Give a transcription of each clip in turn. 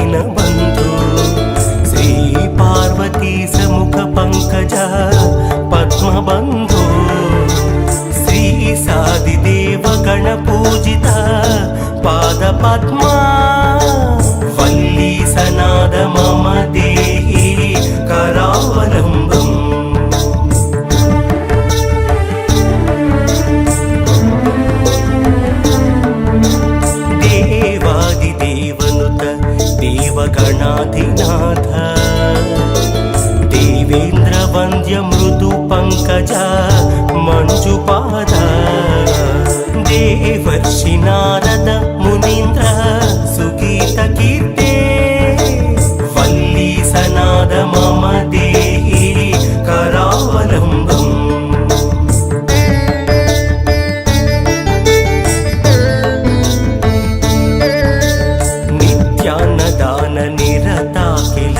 दीनबन्धु श्री पार्वती समुख पंकज पद्मबन्धु श्री सादिदेव गणपूजिता पादपद्मा वल्ली सनाद मम देहि करावलम्बम् देवादिदेवनुत देवगणाधिनाथ देवेन्द्रवन्द्य मृदु पंकज मंजुपाद देवर्षि नारद मुनीन्द्र सुगीत कीर्ते वल्ली सनाद मम देहि करावलम्बम् नित्यान्नदान निरता किल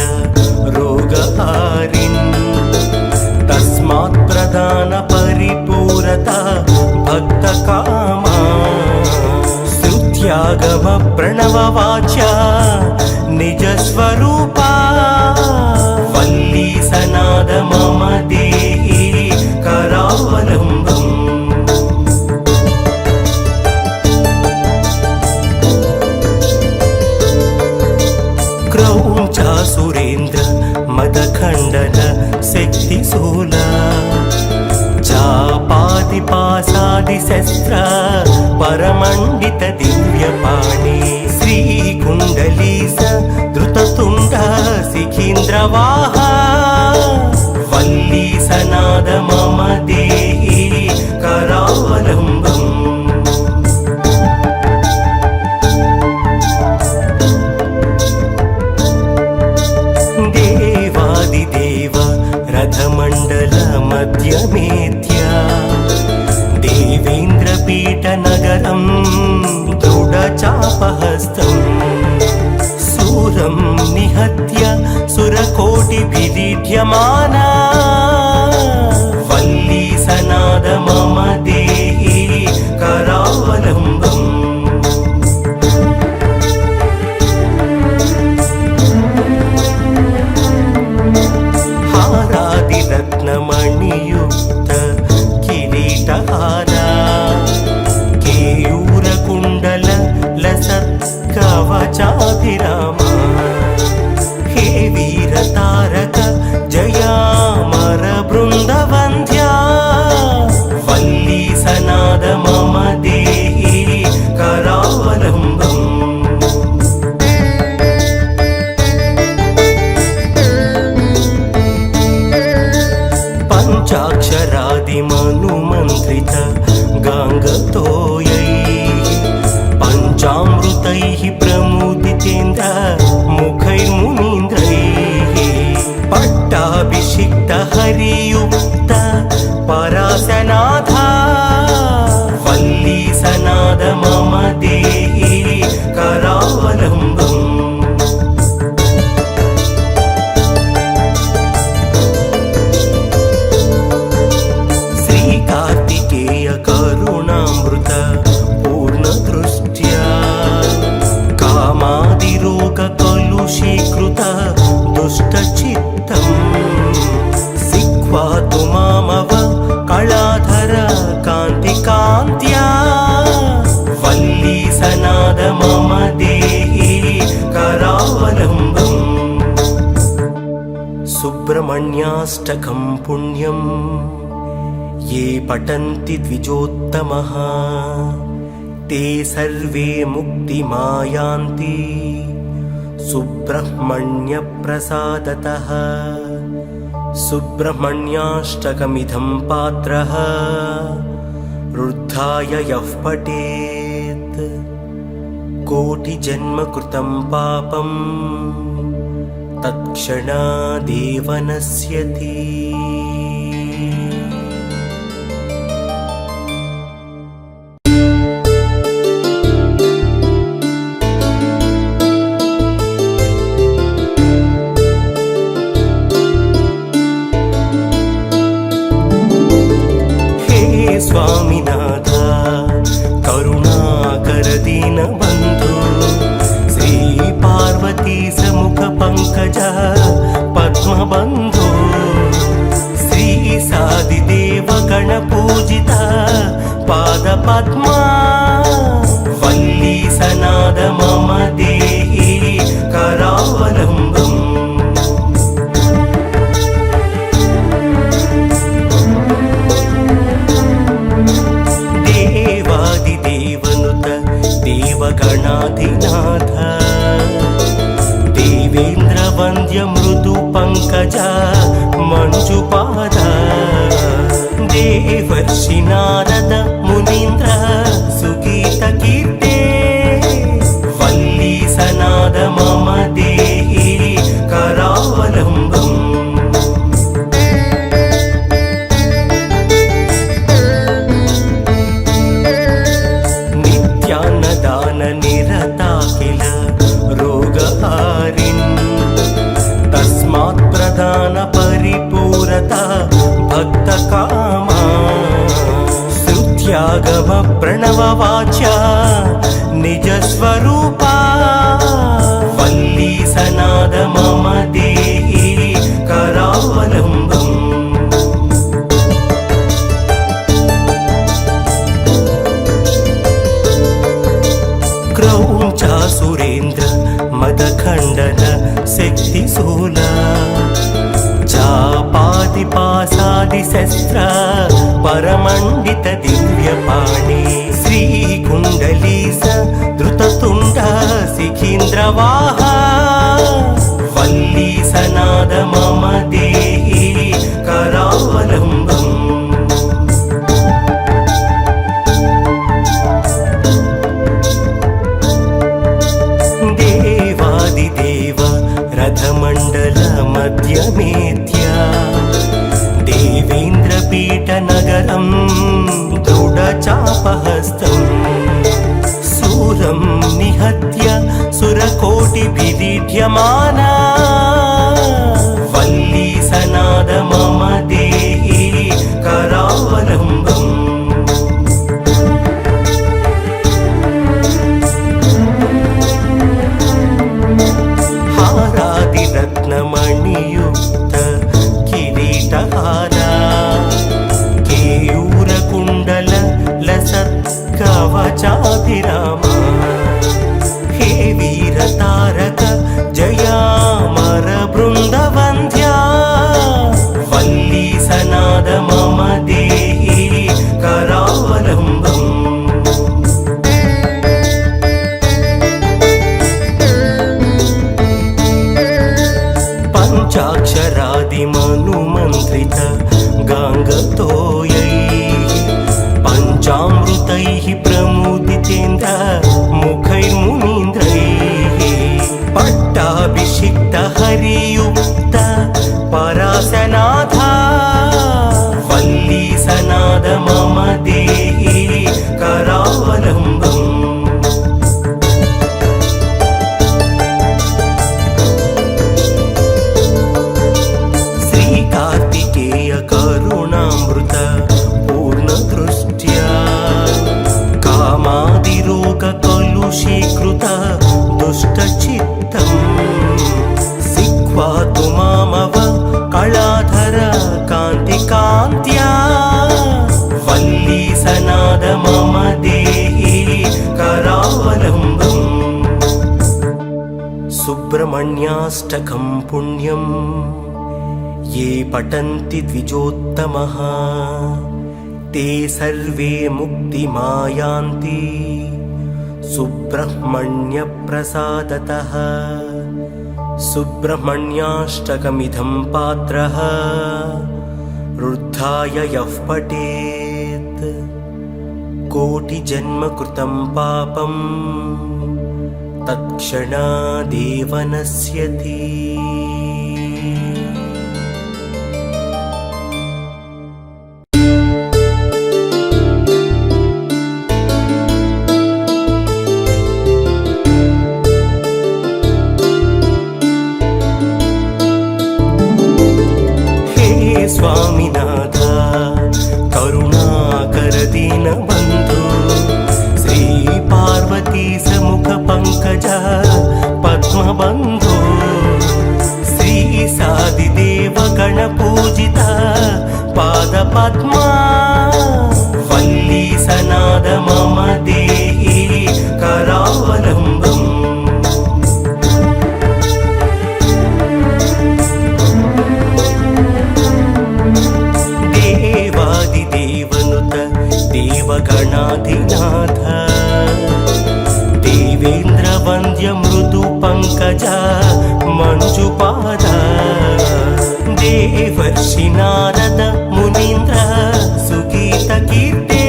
रोगहारिन् तस्मात् प्रदान परिपूरता भक्तकामा श्रुत्यागम प्रणववाच्या निजस्वरूपा वल्ली सनाद मम देहि करावलम्बम् क्रौञ्च सुरेन्द्र मदखण्डन शक्तिशूल चापादिपासादिशस्त्र परमण्डित दिव्यपाणि श्रीकुण्डलीस धृततुण्ड शिखीन्द्रवाहा वल्ली सनाद मम देहि करावलम्बम् देवादिदेव रथमण्डल मध्यमेत्या देवेन्द्रपीठनगरं दृढचापहस्तम् सूरं निहत्य सुरकोटिभिरीड्यमाना वल्ली सनाद मम देहि करावलम्बम् रत्नमणियुक्त किरीटहारा केयूरकुण्डल लसत् कवचाभिरामा हे वीरतारक जयामर बृन्दवन्द्या वल्ली सनाद मम देहि करावलम्बम् पंचाक्षरादिमनुमन्त्रित गाङ्गतोयैः पञ्चामृतैः प्रमुदितेन्द्र मुखैर्मुनीन्द्रैः पट्टाभिषिक्त हरियुक्त परासनाथा वल्ली सनाद मम देहि करावलम्बम् करुणामृत पूर्णदृष्ट्या कामादिरोगकलुषीकृत दुष्टचित्तम् सिक्वा तु मामव कलाधर कान्तिकान्त्या वल्ली सनाद मम देहि करावलम्बम् सुब्रह्मण्याष्टकं पुण्यम् ये पठन्ति द्विजोत्तमः ते सर्वे मुक्तिमायान्ति सुब्रह्मण्यप्रसादतः सुब्रह्मण्याष्टकमिदं पात्रः रुद्धाय यः पठेत् कोटिजन्म कृतं पापं तत्क्षणादेव नश्यति। स्वामीनाथ करुणाकर दीनबन्धु श्री पार्वती समुखपङ्कज पद्मबन्धो श्रीसादिदेवगणपूजिता पादपद्मा वल्ली सनाद मम देहि करावलम्बम् देवादिदेवनुत देवगणाधिनाथ देवेन्द्रवन्द्य मृदुपङ्कज मञ्जुपाद देवर्षि नारद मुनीन्द्र सुगीतकीर्ते वल्ली सनाद मम देहि करावलम्बम् नित्यान्नदान निरता किल रोगहारिन् तस्मात् प्रदान परिपूरता भक्तकामा श्रुत्यागम प्रणववाच्या निजस्वरूपा वल्ली सनाद मम देहि करावलम्बम् क्रौञ्च सुरेन्द्र मदखण्डन शक्तिशूला चापादिपासादिशस्त्र परमण्डित दिव्यपाणि श्रीकुण्डली धृततुण्ड शिखीन्द्रवाहा वल्ली सनाद मम देहि करावलम्बम् देवादिदेव रथमण्डल मध्यमेत्या देवेन्द्रपीठनगरं दृढचापहस्तम् शूलं निहत्य सुरकोटिभिरीड्यमाना वल्ली सनाद मम देहि करावलम्बम् हारादिरत्नमणियुक्त किरीटहारा केयूरकुण्डल लसत्कवचाभिरामा हे वीरतारक जयामर बृन्दवन्द्या वल्ली सनाद मम देहि करावलम्बम् पञ्चाक्षरादिमनुमन्त्रित गाङ्गतोयैः पञ्चामृतैः प्रमुदितेन्द्र मुखैर्मुनीन्द्रैः पट्टाभिषिक्त हरियुक्त परासनाथा वल्ली सनाद मम देहि करावलम्बम् कार्तिकेय करुणामृत पूर्णदृष्ट्या कामादिरोगकलुषीकृत दुष्टचित्तम् सिक्वा तु मामव कलाधर कान्तिकान्त्या वल्ली सनाद मम देहि करावलम्बम् सुब्रह्मण्याष्टकं पुण्यम् ये पठन्ति द्विजोत्तमः ते सर्वे मुक्तिमायान्ति सुब्रह्मण्यप्रसादतः सुब्रह्मण्याष्टकमिदं पात्रः रुद्धाय यः पठेत् कोटिजन्मकृतं पापं तत्क्षणादेव नश्यति स्वामिनाथ करुणाकर दीनबन्धु श्री पार्वती समुख पंकज पद्मबन्धु देवादिदेव गणपूजित पादपद्मा वल्ली सनाद मम देहि करावलम्बम् देवादिदेवनुत देवगणाधिनाथ देवेन्द्रवन्द्य मृदु पंकज मंजुपाद देवर्षि नारद मुनीन्द्र सुगीत कीर्ते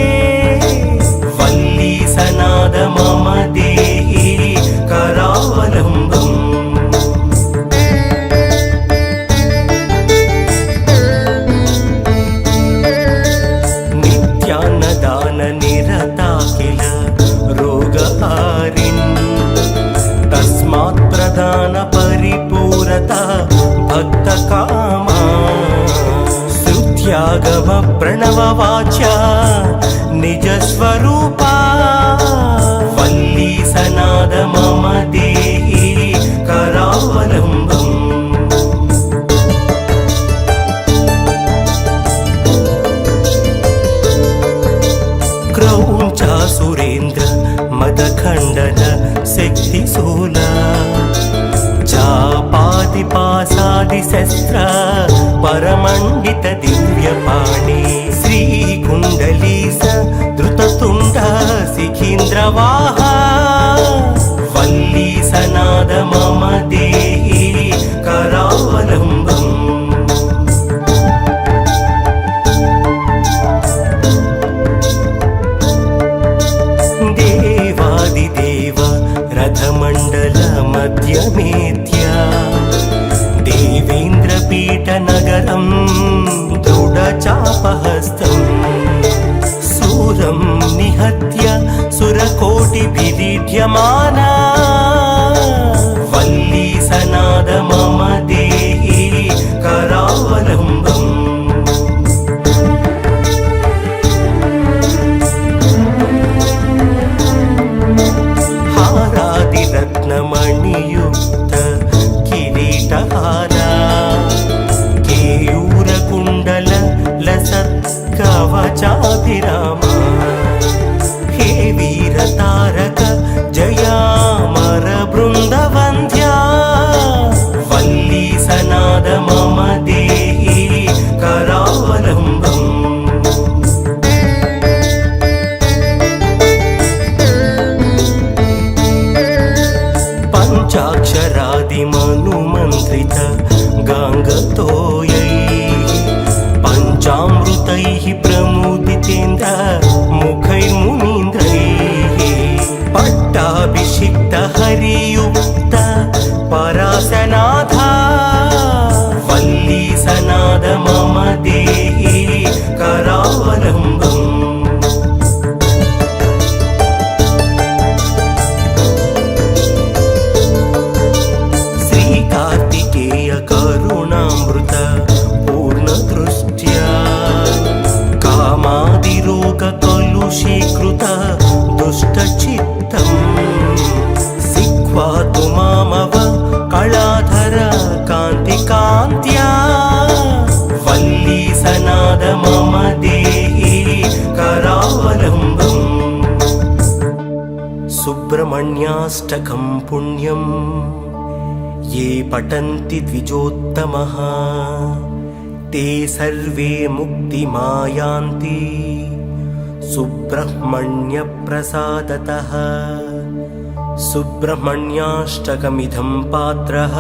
वल्ली सनाद मम देहि करावलम्बम् नित्यान्नदान निरता किल रोगहारिन् तस्मात् प्रदान परिपूरता भक्तकामा श्रुत्यागम प्रणववाच्या निजस्वरूपा वल्ली सनाद मम देहि करावलम्बम् क्रौञ्चा सुरेन्द्र मदखण्डन शक्तिशूला चापादिपासादिशस्त्र परमण्डित दिव्यपाणि श्रीकुण्डलीस धृततुण्ड शिखीन्द्रवाहा वल्ली सनाद मम देहि करावलम्बम् देवादिदेव रथमण्डल मध्यमेत्या देवेन्द्रपीठनगरं दृढचापहस्तम् सूरं निहत्य सुरकोटिभिरीड्यमाना वल्ली सनाद मम देहि करावलम्बम् रत्नमणियुक्त किरीटहारा केयूरकुण्डल लसत् कवचाभिरामा हे वीरतारक जयामर बृन्दवन्द्या वल्ली सनाद मम देहि करावलम्बम् पञ्चाक्षरादिमनुमन्त्रित गाङ्गतोयैः पञ्चामृतैः प्रमुदितेन्द्र मुखैर्मुनीन्द्रैः पट्टाभिषिक्त हरियुक्त परासनाथा वल्ली सनाद मम देहि करावलम्बम् कार्तिकेय करुणामृत पूर्णदृष्ट्या कामादिरोग कलुषीकृत दुष्टचित्तम् सिक्वा तु मामव कलाधर कान्तिकान्त्या वल्ली सनाद मम देहि करावलम्बम् सुब्रह्मण्याष्टकं पुण्यम् ये पठन्ति द्विजोत्तमः ते सर्वे मुक्तिमायान्ति सुब्रह्मण्यप्रसादतः सुब्रह्मण्याष्टकमिदं पात्रः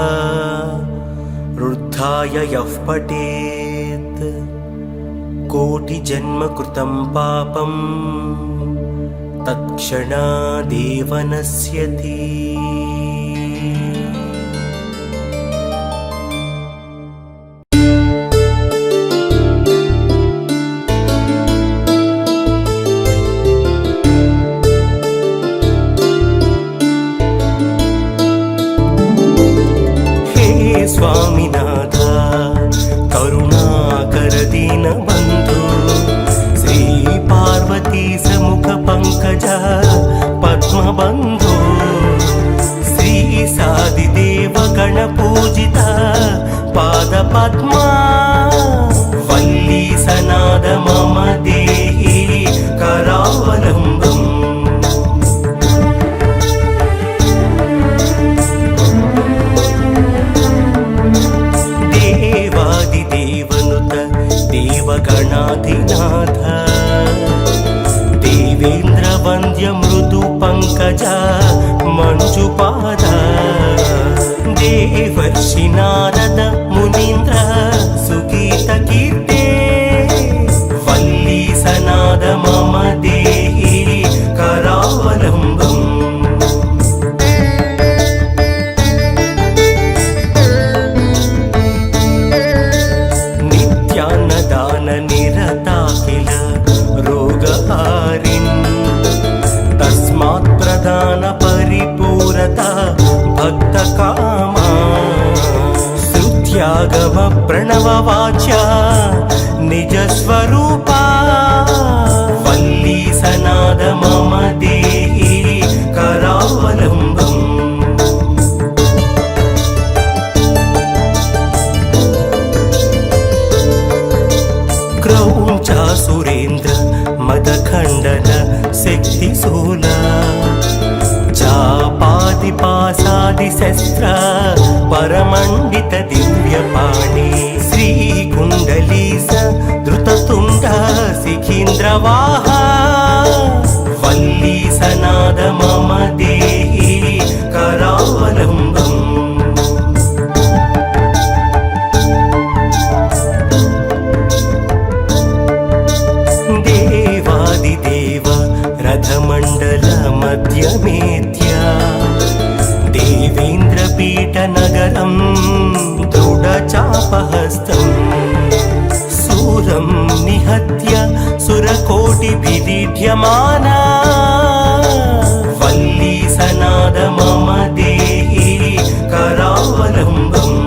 रुद्धाय यः पठेत् कोटिजन्म कृतं पापं तत्क्षणादेव नश्यति। स्वामीनाथ करुणाकर दीनबन्धु श्री पार्वती समुख पंकज पद्मबन्धु पद्मा वल्ली सनाद मम देहि करावलम्बम् देवादिदेवनुत देवगणाधिनाथ देवेन्द्रवन्द्य मृदु पंकज मंजुपाद देवर्षि नारद मुनीन्द्र सुगीत कीर्ते वल्ली सनाद मम देहि करावलम्बम् नित्यान्नदान निरता किल रोगहारिन् तस्मात् प्रदान परिपूरता भक्तकामा श्रुत्यागम प्रणववाच्या निजस्वरूपा वल्ली सनाद मम देहि करावलम्बम् क्रौञ्च सुरेन्द्र मदखण्डन शक्तिशूल चापादिपासादिशस्त्र परमण्डित दिव्यपाणि श्रीकुण्डलीस धृततुण्ड शिखीन्द्रवाहा वल्ली सनाद मम देहि करावलम्बम् देवादिदेव रथमण्डल मध्यमेत्या देवेन्द्रपीठनगरं दृढचापहस्तम् सूरं निहत्य सुरकोटिभिरीड्यमाना वल्ली सनाद मम देहि करावलम्बम्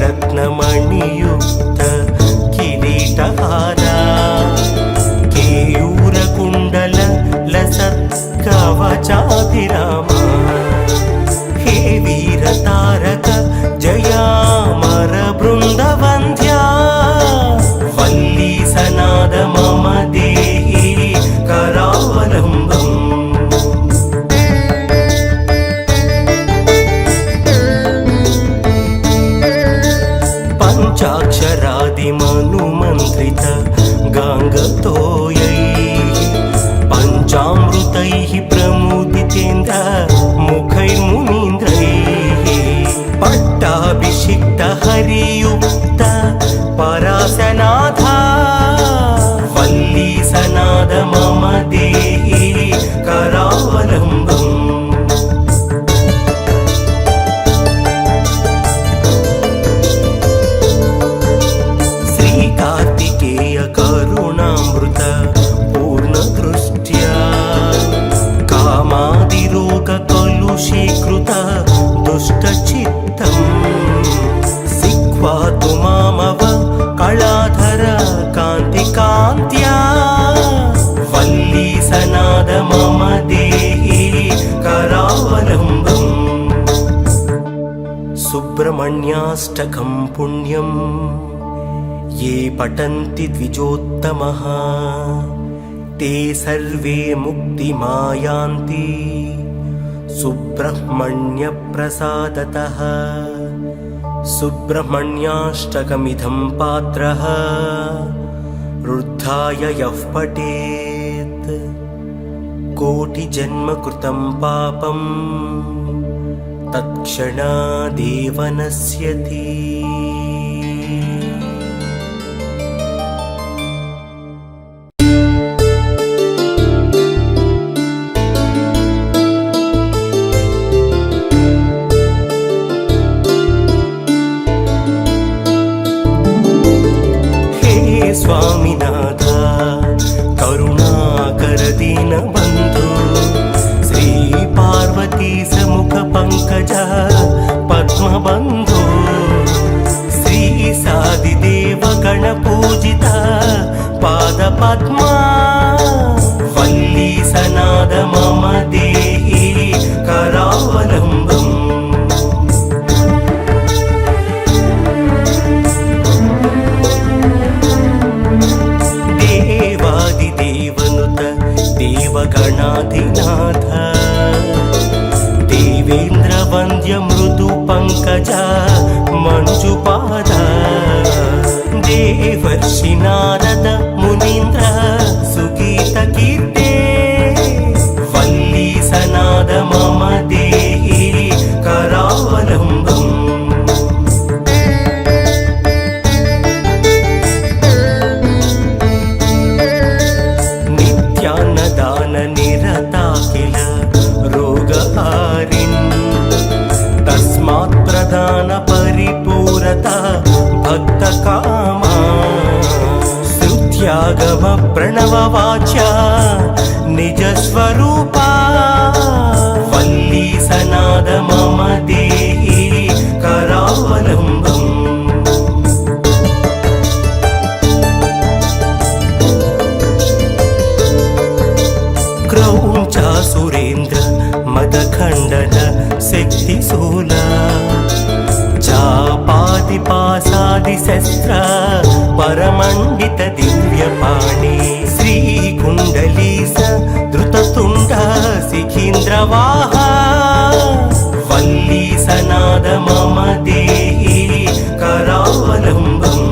रत्नमणियुक्त किरीटहारा केयूरकुण्डल लसत् कवचाभिरामा हे वीरतारक जयामर बृन्दवन्द्या वल्ली सनाद मम देहि करावलम्बम् पञ्चाक्षरादिमनुमन्त्रित गाङ्गतोयैः पञ्चामृतैः प्रमुदितेन्द्र मुखैर्मुनीन्द्रैः पट्टाभिषिक्त हरियुक्त परासनाथा वल्ली सनाद मम देहि करावलम्बम् कार्तिकेय करुणामृत पूर्णदृष्ट्या कामादिरोग कलुषीकृत दुष्टचित्तम् सिक्वा तु मामव कलाधर कान्तिकान्त्या वल्ली सनाद मम देहि करावलम्बम् सुब्रह्मण्याष्टकं पुण्यम् ये पठन्ति द्विजोत्तमः ते सर्वे मुक्तिमायान्ति सुब्रह्मण्यप्रसादतः सुब्रह्मण्याष्टकमिदं पात्रः रुद्धाय यः पठेत् कोटिजन्म कृतं पापं तत्क्षणादेव नश्यति। स्वामीनाथ करुणाकर दीनबन्धु श्री पार्वती समुख पंकज पद्मबन्धु श्री सादिदेव गणपूजित पादपद्मा वल्ली सनाद नारद मुनीन्द्र सुगीत कीर्ते वल्ली सनाद मम देहि करावलम्बम् नित्यान्नदान निरता किल रोगहारिन् तस्मात् प्रदान परिपूरता भक्तकामा स्तुत्यागम प्रणववाच्या निजस्वरूपा वल्ली सनाद मम देहि करावलम्बम् क्रौञ्च सुरेन्द्र मदखण्डन शक्तिशूला चापादिपासादिशस्त्र परमण्डित दिव्यपाणि श्रीकुण्डलीस धृततुण्ड शिखीन्द्रवाहा वल्ली सनाद मम देहि करावलम्बम्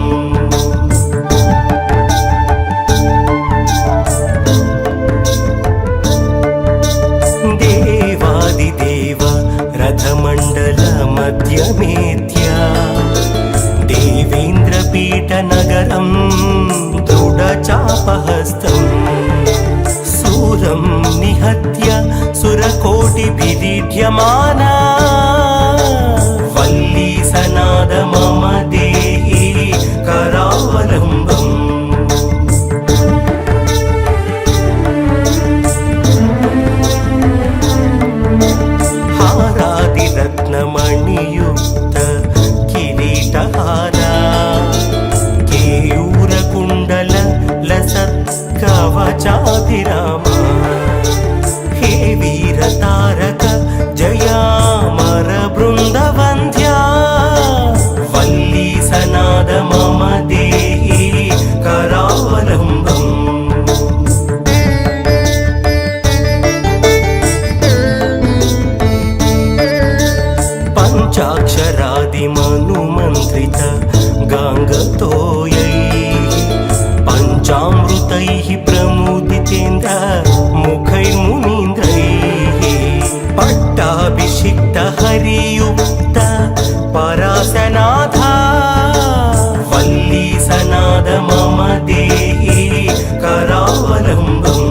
देवादिदेव रथमण्डल मध्यमेत्या देवेन्द्रपीठनगरं दृढचापहस्तम् सूरं निहत्य सुरकोटिभिरीड्यमाना वल्ली सनाद मम देहि करावलम्बम् रत्नमणियुक्त किरीटहारा केयूरकुण्डल लसत्कवचाभिरामा हे वीरतारक जयामर बृन्दवन्द्या वल्ली सनाद मम देहि करावलम्बम् पञ्चाक्षरादिमनुमन्त्रित गाङ्गतोयैः पञ्चामृतैः प्रमुदितेन्द्र मुखैर्मुनीन्द्रैः पट्टाभिषिक्त हरियुक्त परासनाथा वल्ली सनाद मम देहि करावलम्बम्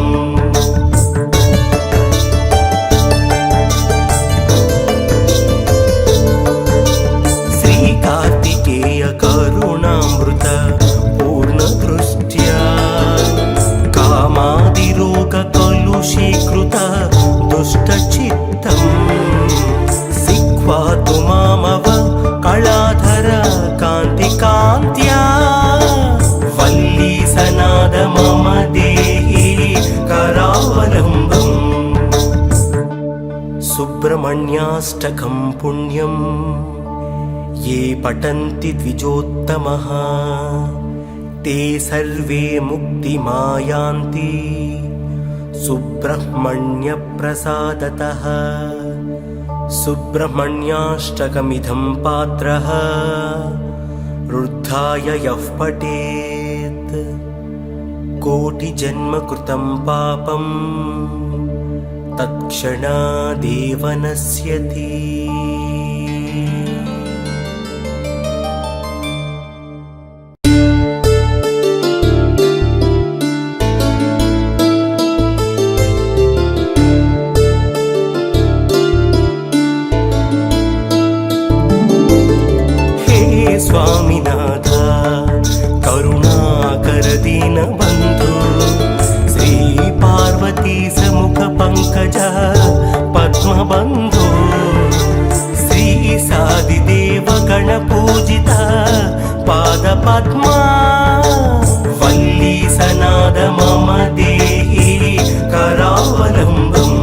करुणामृत पूर्णदृष्ट्या कामादिरोगकलुषीकृत दुष्टचित्तम् सिक्वा तु मामव कलाधर कान्तिकान्त्या वल्ली सनाद मम देहि करावलम्बम् सुब्रह्मण्याष्टकं पुण्यम् ये पठन्ति द्विजोत्तमः ते सर्वे मुक्तिमायान्ति सुब्रह्मण्यप्रसादतः सुब्रह्मण्याष्टकमिदं पात्रः रुद्धाय यः पठेत् कोटिजन्मकृतं पापं तत्क्षणादेव नश्यति। स्वामीनाथ करुणाकर दीनबन्धु श्री पार्वती समुख पंकज पद्मबन्धु श्री सादिदेव गणपूजित पादपद्मा वल्ली सनाद मम देहि करावलम्बम्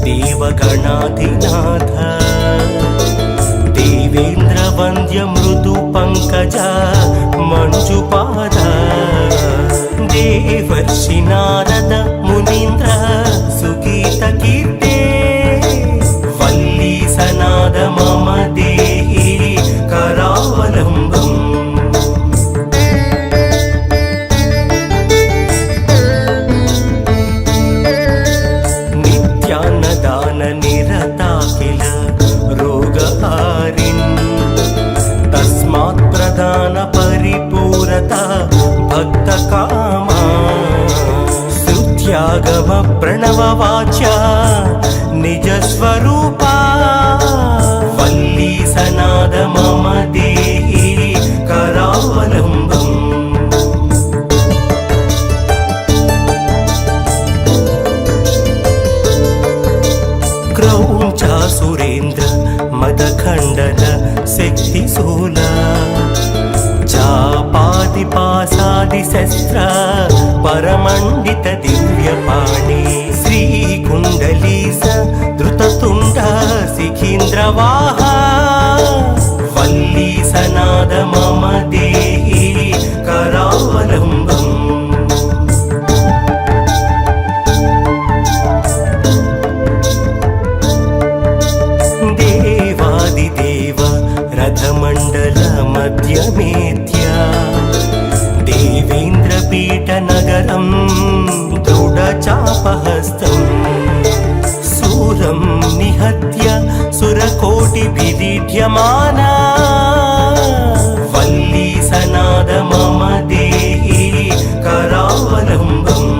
देवगणाधिनाथ देवेन्द्र वन्द्य मृदु पंकज मंजुपाद देवर्षि नारद मुनीन्द्र सुगीत कीर्ति प्रणववाच्या निजस्वरूपा वल्ली सनाद मम देहि करावलम्बम् क्रौञ्चा सुरेन्द्र मदखण्डन शक्तिशूला चापादिपासादिशस्त्र परमण्डित दिव्यपाणि श्रीकुण्डलीस धृततुण्ड शिखीन्द्रवाहा वल्ली सनाद मम देहि करावलम्बम् देवादिदेव रथमण्डल मध्यमेत्या देवेन्द्रपीठनगरं दृढचापहस्तम् सूरं निहत्य सुरकोटिभिदीढ्यमाना वल्ली सनाद मम देहि करावलम्बम्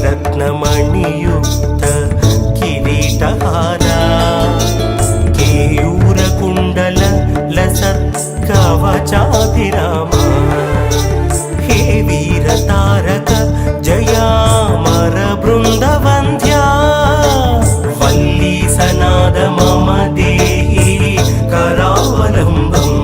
रत्नमणियुक्त किरीटहारा केयूरकुण्डल लसत्कवचाभिरामा हे वीरतारक जयामर बृन्दवन्द्या वल्ली सनाद मम देहि करावलम्बम्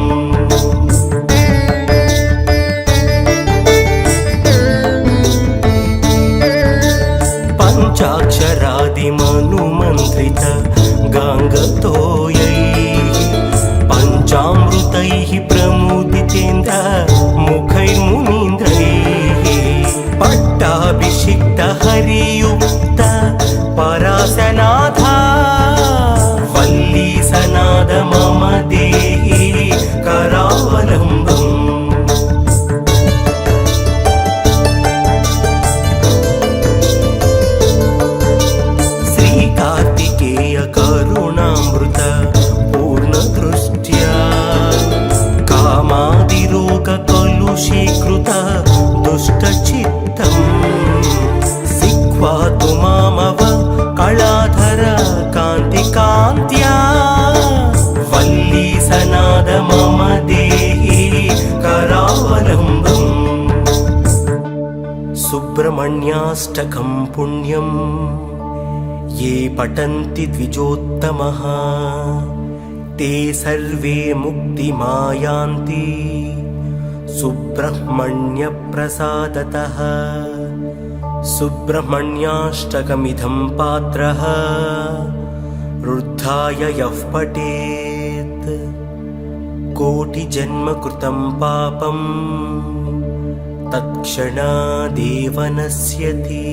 पञ्चाक्षरादिमनुमन्त्रित गाङ्गतोयैः पञ्चामृतैः प्रमुदितेन्द्र मुखैर्मुनीन्द्रैः पट्टाभिषिक्त हरियुक्त परासनाथा वल्ली सनाद मम देहि करावलम्बम् कार्तिकेय करुणामृत पूर्णदृष्ट्या कामादिरोग कलुषीकृत दुष्टचित्तम् सिक्वा तु मामव कलाधर कान्तिकान्त्या वल्ली सनाद मम देहि करावलम्बम् सुब्रह्मण्याष्टकं पुण्यम् ये पठन्ति द्विजोत्तमः ते सर्वे मुक्तिमायान्ति सुब्रह्मण्यप्रसादतः सुब्रह्मण्याष्टकमिदं पात्रः रुद्धाय यः पठेत् कोटिजन्मकृतं पापं तत्क्षणादेव नश्यति।